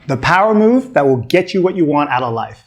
the power move that will get you what you want out of life.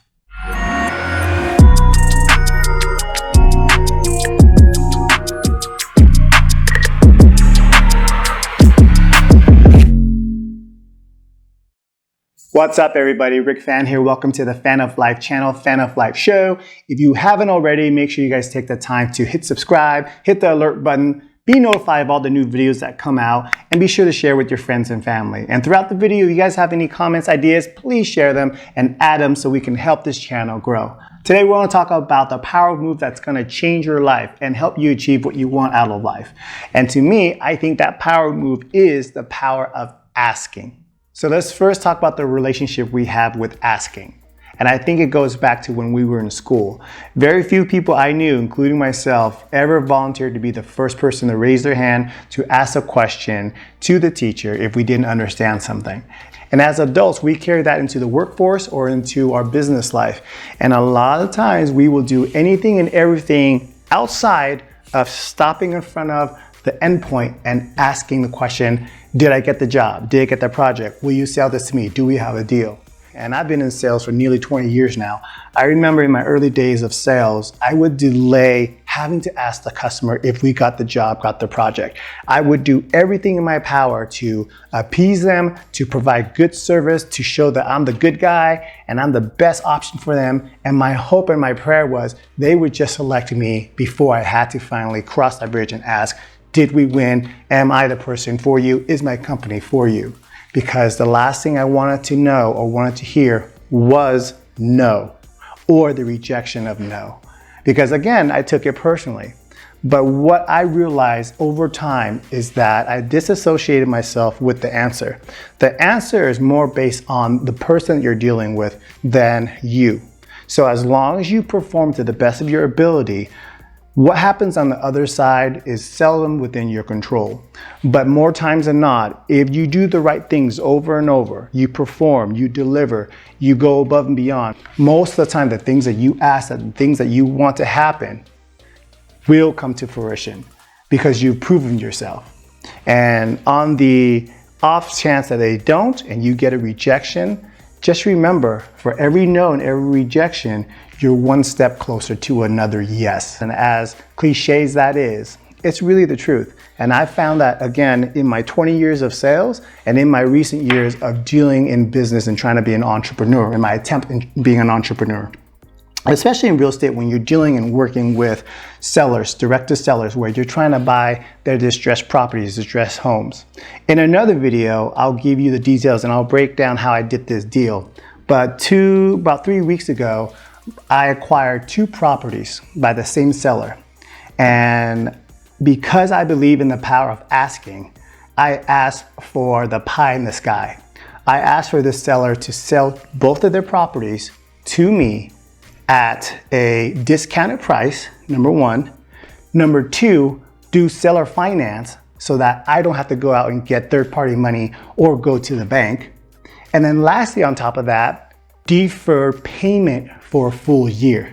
What's up, everybody? Rick Fan here. Welcome to the Fan of Life channel, Fan of Life show. If you haven't already, make sure you guys take the time to hit subscribe, hit the alert button, be notified of all the new videos that come out, and be sure to share with your friends and family. And throughout the video, you guys have any comments, ideas, please share them and add them so we can help this channel grow. Today, we want to talk about the power move that's going to change your life and help you achieve what you want out of life. And to me, I think that power move is the power of asking. So let's first talk about the relationship we have with asking. And I think it goes back to when we were in school. Very few people I knew, including myself, ever volunteered to be the first person to raise their hand to ask a question to the teacher if we didn't understand something. And as adults, we carry that into the workforce or into our business life. And a lot of times we will do anything and everything outside of stopping in front of the endpoint and asking the question, did I get the job? Did I get the project? Will you sell this to me? Do we have a deal? And I've been in sales for nearly 20 years now. I remember in my early days of sales, I would delay having to ask the customer if we got the job, got the project. I would do everything in my power to appease them, to provide good service, to show that I'm the good guy and I'm the best option for them. And my hope and my prayer was they would just select me before I had to finally cross that bridge and ask, did we win? Am I the person for you? Is my company for you? Because the last thing I wanted to know or wanted to hear was no, or the rejection of no. Because again, I took it personally. But what I realized over time is that I disassociated myself with the answer. The answer is more based on the person that you're dealing with than you. So as long as you perform to the best of your ability, what happens on the other side is seldom within your control. But more times than not, if you do the right things over and over, you perform, you deliver, you go above and beyond, most of the time the things that you ask, the things that you want to happen will come to fruition because you've proven yourself. And on the off chance that they don't and you get a rejection, just remember, for every no and every rejection, you're one step closer to another yes. And as cliche as that is, it's really the truth. And I found that again in my 20 years of sales and in my recent years of dealing in business and trying to be an entrepreneur, in my attempt in being an entrepreneur. Especially in real estate when you're dealing and working with sellers, direct to sellers, where you're trying to buy their distressed properties, distressed homes. In another video, I'll give you the details and I'll break down how I did this deal. But about 3 weeks ago, I acquired 2 properties by the same seller. And because I believe in the power of asking, I asked for the pie in the sky. I asked for this seller to sell both of their properties to me at a discounted price, number one. Number two, do seller finance so that I don't have to go out and get third-party money or go to the bank. And then lastly, on top of that, defer payment for a full year.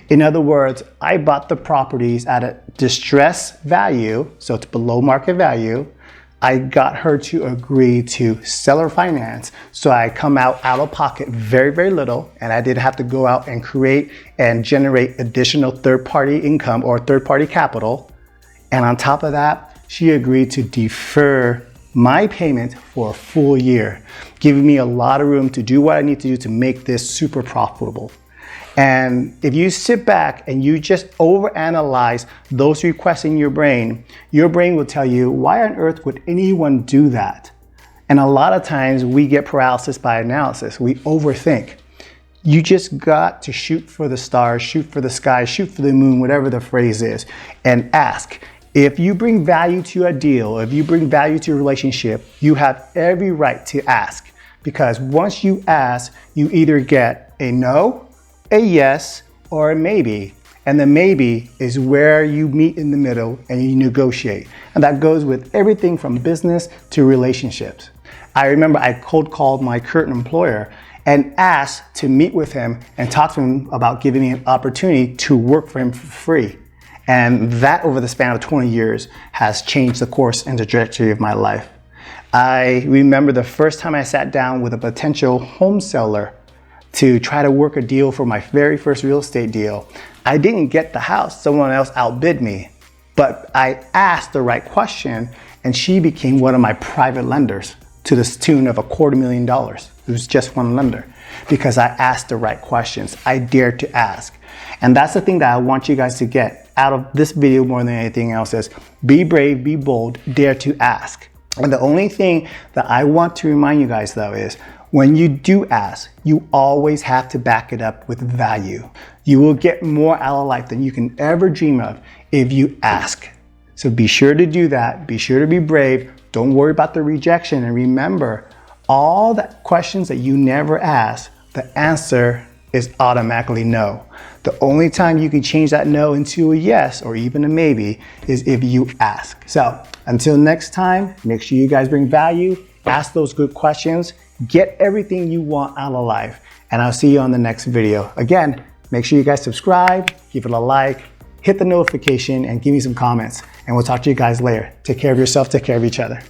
In other words, I bought the properties at a distressed value, so it's below market value. I got her to agree to seller finance, so I come out of pocket very, very little, and I didn't have to go out and create and generate additional third-party income or third-party capital. And on top of that, she agreed to defer my payment for a full year, giving me a lot of room to do what I need to do to make this super profitable. And if you sit back and you just overanalyze those requests in your brain will tell you, why on earth would anyone do that? And a lot of times we get paralysis by analysis. We overthink. You just got to shoot for the stars, shoot for the sky, shoot for the moon, whatever the phrase is, and ask. If you bring value to a deal, if you bring value to a relationship, you have every right to ask. Because once you ask, you either get a no, a yes, or a maybe. And the maybe is where you meet in the middle and you negotiate. And that goes with everything from business to relationships. I remember I cold called my current employer and asked to meet with him and talk to him about giving me an opportunity to work for him for free. And that over the span of 20 years has changed the course and trajectory of my life. I remember the first time I sat down with a potential home seller to try to work a deal for my very first real estate deal. I didn't get the house, someone else outbid me, but I asked the right question and she became one of my private lenders to the tune of $250,000. It was just one lender because I asked the right questions. I dared to ask. And that's the thing that I want you guys to get out of this video more than anything else is be brave, be bold, dare to ask. And the only thing that I want to remind you guys though is when you do ask, you always have to back it up with value. You will get more out of life than you can ever dream of if you ask. So be sure to do that. Be sure to be brave. Don't worry about the rejection. And remember, all the questions that you never ask, the answer is automatically no. The only time you can change that no into a yes or even a maybe is if you ask. So until next time, make sure you guys bring value, ask those good questions, get everything you want out of life, and I'll see you on the next video. Again, make sure you guys subscribe, give it a like, hit the notification, and give me some comments. And we'll talk to you guys later. Take care of yourself, take care of each other.